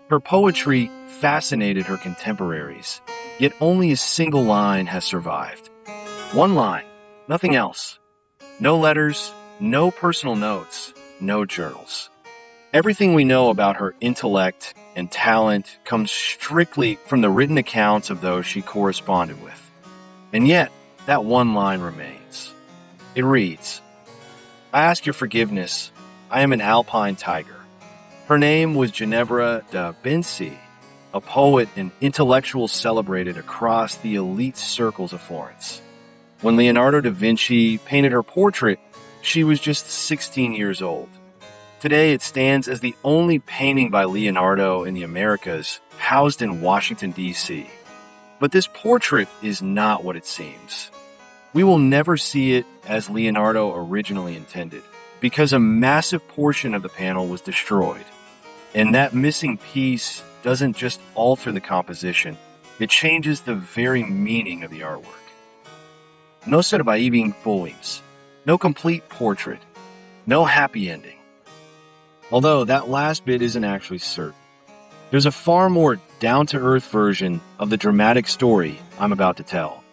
Her poetry fascinated her contemporaries, yet only a single line has survived. One line, nothing else. No letters, no personal notes, no journals. Everything we know about her intellect and talent comes strictly from the written accounts of those she corresponded with. And yet, that one line remains. It reads, "I ask your forgiveness. I am an alpine tiger." Her name was Ginevra de Benci, a poet and intellectual celebrated across the elite circles of Florence. When Leonardo da Vinci painted her portrait, she was just 16 years old. Today, it stands as the only painting by Leonardo in the Americas, housed in Washington, D.C. But this portrait is not what it seems. We will never see it as Leonardo originally intended, because a massive portion of the panel was destroyed. And that missing piece doesn't just alter the composition, it changes the very meaning of the artwork. No surviving poems, no complete portrait, no happy ending. Although that last bit isn't actually certain. There's a far more down-to-earth version of the dramatic story I'm about to tell.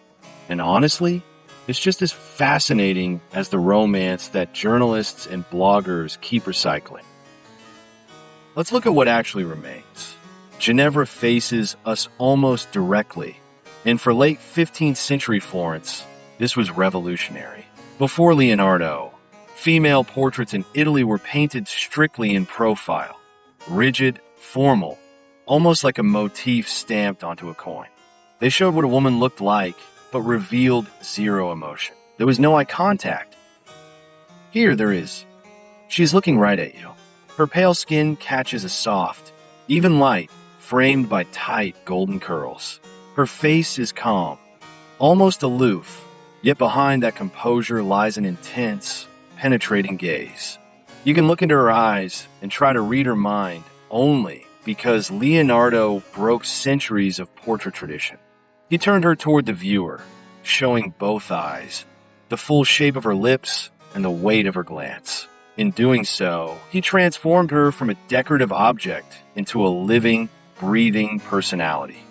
And honestly, it's just as fascinating as the romance that journalists and bloggers keep recycling. Let's look at what actually remains. Ginevra faces us almost directly, and for late 15th century Florence, this was revolutionary. Before Leonardo, female portraits in Italy were painted strictly in profile, rigid, formal, almost like a motif stamped onto a coin. They showed what a woman looked like, but revealed zero emotion. There was no eye contact. Here there is. She's looking right at you. Her pale skin catches a soft, even light, framed by tight golden curls. Her face is calm, almost aloof, yet behind that composure lies an intense, penetrating gaze. You can look into her eyes and try to read her mind only because Leonardo broke centuries of portrait tradition. He turned her toward the viewer, showing both eyes, the full shape of her lips, and the weight of her glance. In doing so, he transformed her from a decorative object into a living, breathing personality.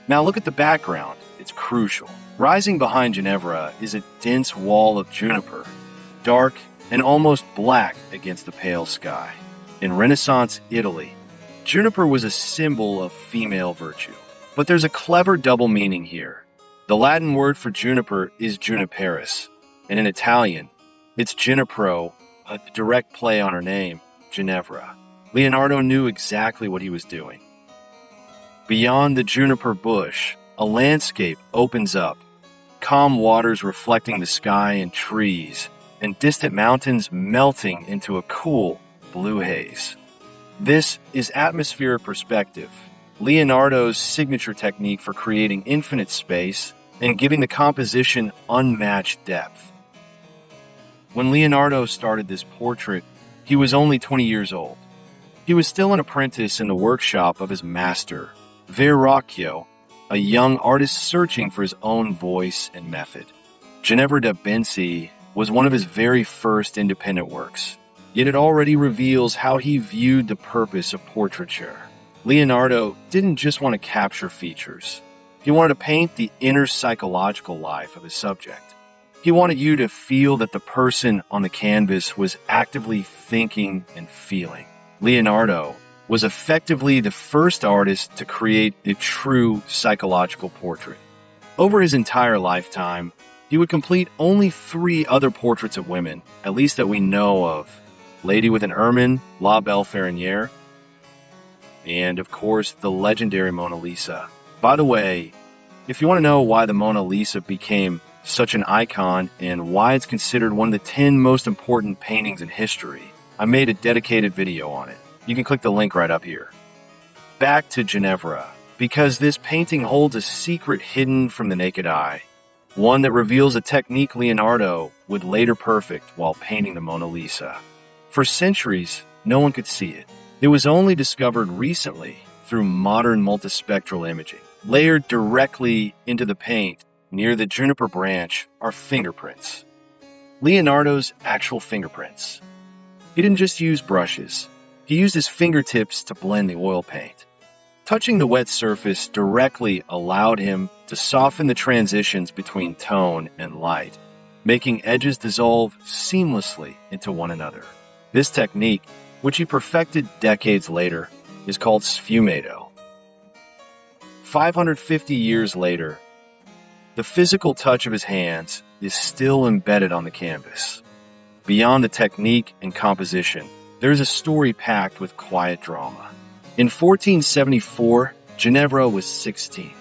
Now look at the background. It's crucial. Rising behind Ginevra is a dense wall of juniper, dark and almost black against the pale sky. In Renaissance Italy, juniper was a symbol of female virtue. But there's a clever double meaning here. The Latin word for juniper is juniperus, and in Italian, it's Ginepro, a direct play on her name, Ginevra. Leonardo knew exactly what he was doing. Beyond the juniper bush, a landscape opens up, calm waters reflecting the sky and trees, and distant mountains melting into a cool blue haze. This is atmospheric perspective, Leonardo's signature technique for creating infinite space and giving the composition unmatched depth. When Leonardo started this portrait, he was only 20 years old. He was still an apprentice in the workshop of his master, Verrocchio, a young artist searching for his own voice and method. Ginevra de Benci was one of his very first independent works, yet it already reveals how he viewed the purpose of portraiture. Leonardo didn't just want to capture features. He wanted to paint the inner psychological life of his subject. He wanted you to feel that the person on the canvas was actively thinking and feeling. Leonardo was effectively the first artist to create a true psychological portrait. Over his entire lifetime, he would complete only 3 other portraits of women, at least that we know of. Lady with an Ermine, La Belle Ferronnière, and of course, the legendary Mona Lisa. By the way, if you want to know why the Mona Lisa became such an icon and why it's considered one of the 10 most important paintings in history, I made a dedicated video on it. You can click the link right up here. Back to Ginevra, because this painting holds a secret hidden from the naked eye, one that reveals a technique Leonardo would later perfect while painting the Mona Lisa. For centuries, no one could see it. It was only discovered recently through modern multispectral imaging. Layered directly into the paint near the juniper branch are fingerprints. Leonardo's actual fingerprints. He didn't just use brushes. He He used his fingertips to blend the oil paint. Touching the wet surface directly allowed him to soften the transitions between tone and light, making edges dissolve seamlessly into one another. This technique, which he perfected decades later, is called sfumato. 550 years later, the physical touch of his hands is still embedded on the canvas. Beyond the technique and composition, there is a story packed with quiet drama. In 1474, Ginevra was 16.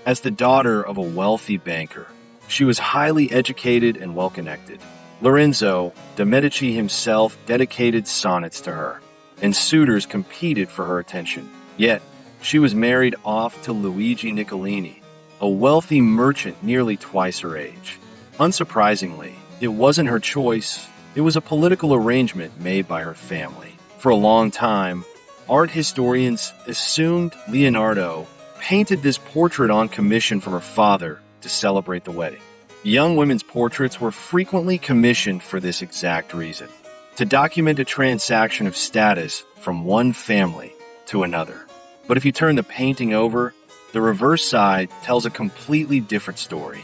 As the daughter of a wealthy banker, she was highly educated and well-connected. Lorenzo de Medici himself dedicated sonnets to her, and suitors competed for her attention. Yet, she was married off to Luigi Niccolini, a wealthy merchant nearly twice her age. Unsurprisingly, it wasn't her choice. It was a political arrangement made by her family. For a long time, art historians assumed Leonardo painted this portrait on commission from her father to celebrate the wedding. Young women's portraits were frequently commissioned for this exact reason, to document a transaction of status from one family to another. But if you turn the painting over, the reverse side tells a completely different story.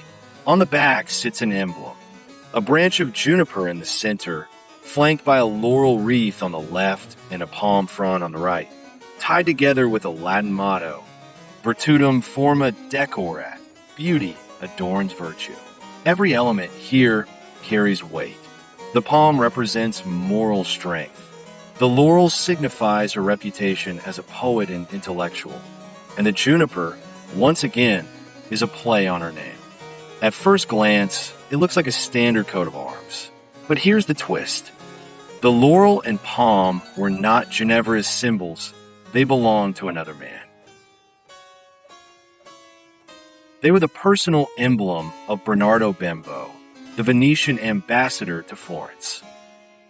On the back sits an emblem, a branch of juniper in the center, flanked by a laurel wreath on the left and a palm frond on the right, tied together with a Latin motto, Virtutum forma decorat, beauty adorns virtue. Every element here carries weight. The palm represents moral strength. The laurel signifies her reputation as a poet and intellectual. And the juniper, once again, is a play on her name. At first glance, it looks like a standard coat of arms. But here's the twist. The laurel and palm were not Ginevra's symbols. They belonged to another man. They were the personal emblem of Bernardo Bembo, the Venetian ambassador to Florence.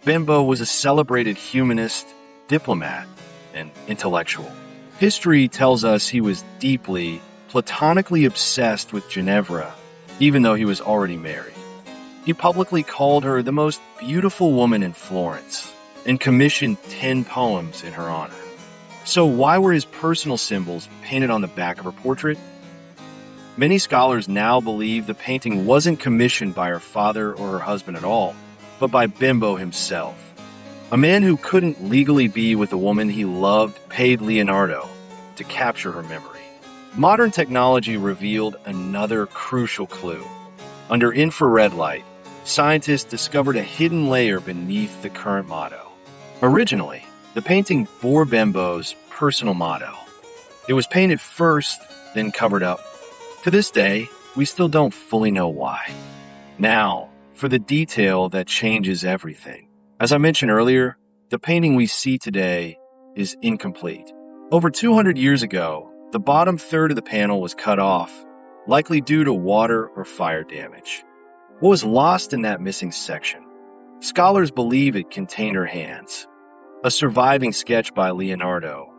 Bembo was a celebrated humanist, diplomat, and intellectual. History tells us he was deeply, platonically obsessed with Ginevra, even though he was already married. He publicly called her the most beautiful woman in Florence and commissioned 10 poems in her honor. So why were his personal symbols painted on the back of her portrait? Many scholars now believe the painting wasn't commissioned by her father or her husband at all, but by Bembo himself. A man who couldn't legally be with the woman he loved paid Leonardo to capture her memory. Modern technology revealed another crucial clue. Under infrared light, scientists discovered a hidden layer beneath the current motto. Originally, the painting bore Bembo's personal motto. It was painted first, then covered up. To this day, we still don't fully know why. Now, for the detail that changes everything. As I mentioned earlier, the painting we see today is incomplete. Over 200 years ago, the bottom third of the panel was cut off, likely due to water or fire damage. What was lost in that missing section? Scholars believe it contained her hands. A surviving sketch by Leonardo,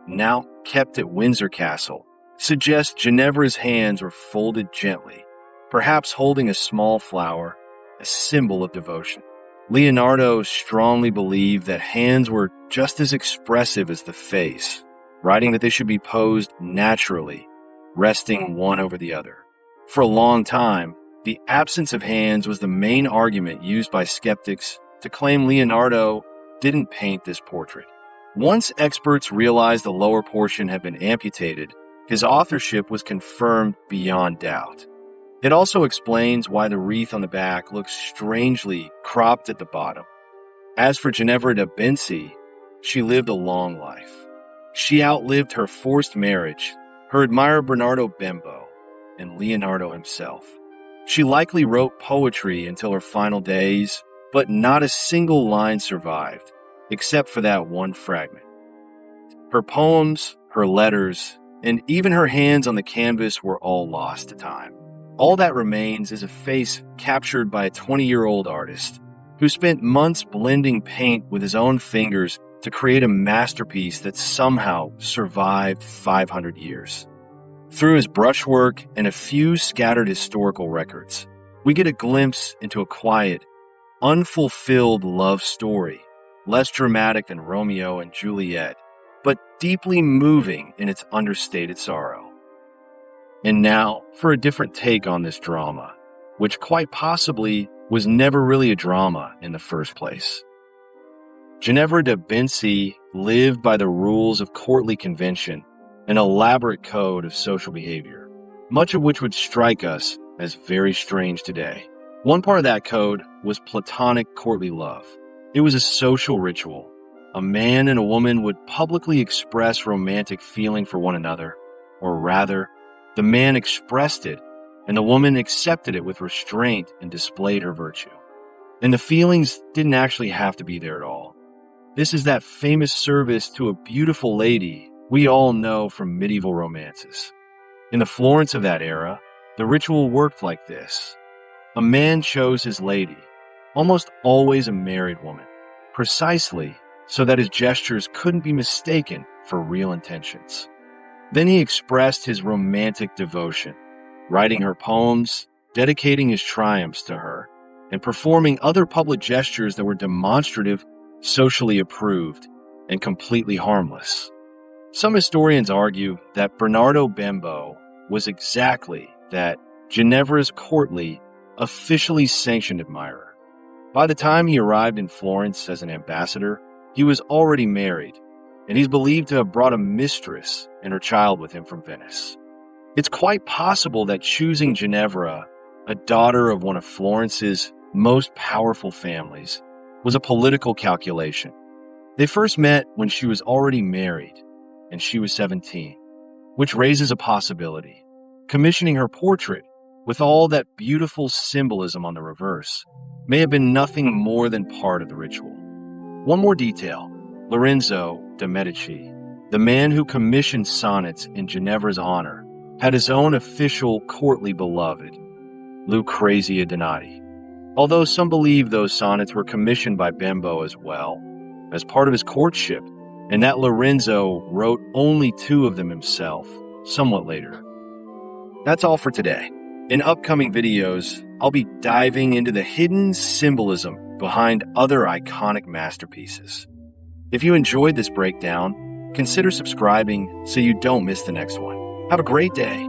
now kept at Windsor Castle, suggests Ginevra's hands were folded gently, perhaps holding a small flower, a symbol of devotion. Leonardo strongly believed that hands were just as expressive as the face, writing that they should be posed naturally, resting one over the other. For a long time, the absence of hands was the main argument used by skeptics to claim Leonardo didn't paint this portrait. Once experts realized the lower portion had been amputated, his authorship was confirmed beyond doubt. It also explains why the wreath on the back looks strangely cropped at the bottom. As for Ginevra de Benci, she lived a long life. She outlived her forced marriage, her admirer Bernardo Bembo, and Leonardo himself. She likely wrote poetry until her final days, but not a single line survived, except for that one fragment. Her poems, her letters, and even her hands on the canvas were all lost to time. All that remains is a face captured by a 20-year-old artist who spent months blending paint with his own fingers to create a masterpiece that somehow survived 500 years. Through his brushwork and a few scattered historical records, we get a glimpse into a quiet, unfulfilled love story less dramatic than Romeo and Juliet, but deeply moving in its understated sorrow. And now for a different take on this drama, which quite possibly was never really a drama in the first place. Ginevra de Benci lived by the rules of courtly convention, an elaborate code of social behavior, much of which would strike us as very strange today. One part of that code was Platonic courtly love. It was a social ritual. A man and a woman would publicly express romantic feeling for one another, or rather, the man expressed it, and the woman accepted it with restraint and displayed her virtue. And the feelings didn't actually have to be there at all. This is that famous service to a beautiful lady we all know from medieval romances. In the Florence of that era, the ritual worked like this. A man chose his lady, almost always a married woman, precisely so that his gestures couldn't be mistaken for real intentions. Then he expressed his romantic devotion, writing her poems, dedicating his triumphs to her, and performing other public gestures that were demonstrative, socially approved, and completely harmless. Some historians argue that Bernardo Bembo was exactly that Ginevra's courtly, officially sanctioned admirer. By the time he arrived in Florence as an ambassador, he was already married, and he's believed to have brought a mistress and her child with him from Venice. It's quite possible that choosing Ginevra, a daughter of one of Florence's most powerful families, was a political calculation. They first met when she was already married, and she was 17, which raises a possibility. Commissioning her portrait, with all that beautiful symbolism on the reverse, may have been nothing more than part of the ritual. One more detail: Lorenzo de Medici, the man who commissioned sonnets in Ginevra's honor, had his own official courtly beloved, Lucrezia Donati. Although some believe those sonnets were commissioned by Bembo as well, as part of his courtship, and that Lorenzo wrote only 2 of them himself, somewhat later. That's all for today. In upcoming videos, I'll be diving into the hidden symbolism behind other iconic masterpieces. If you enjoyed this breakdown, consider subscribing so you don't miss the next one. Have a great day.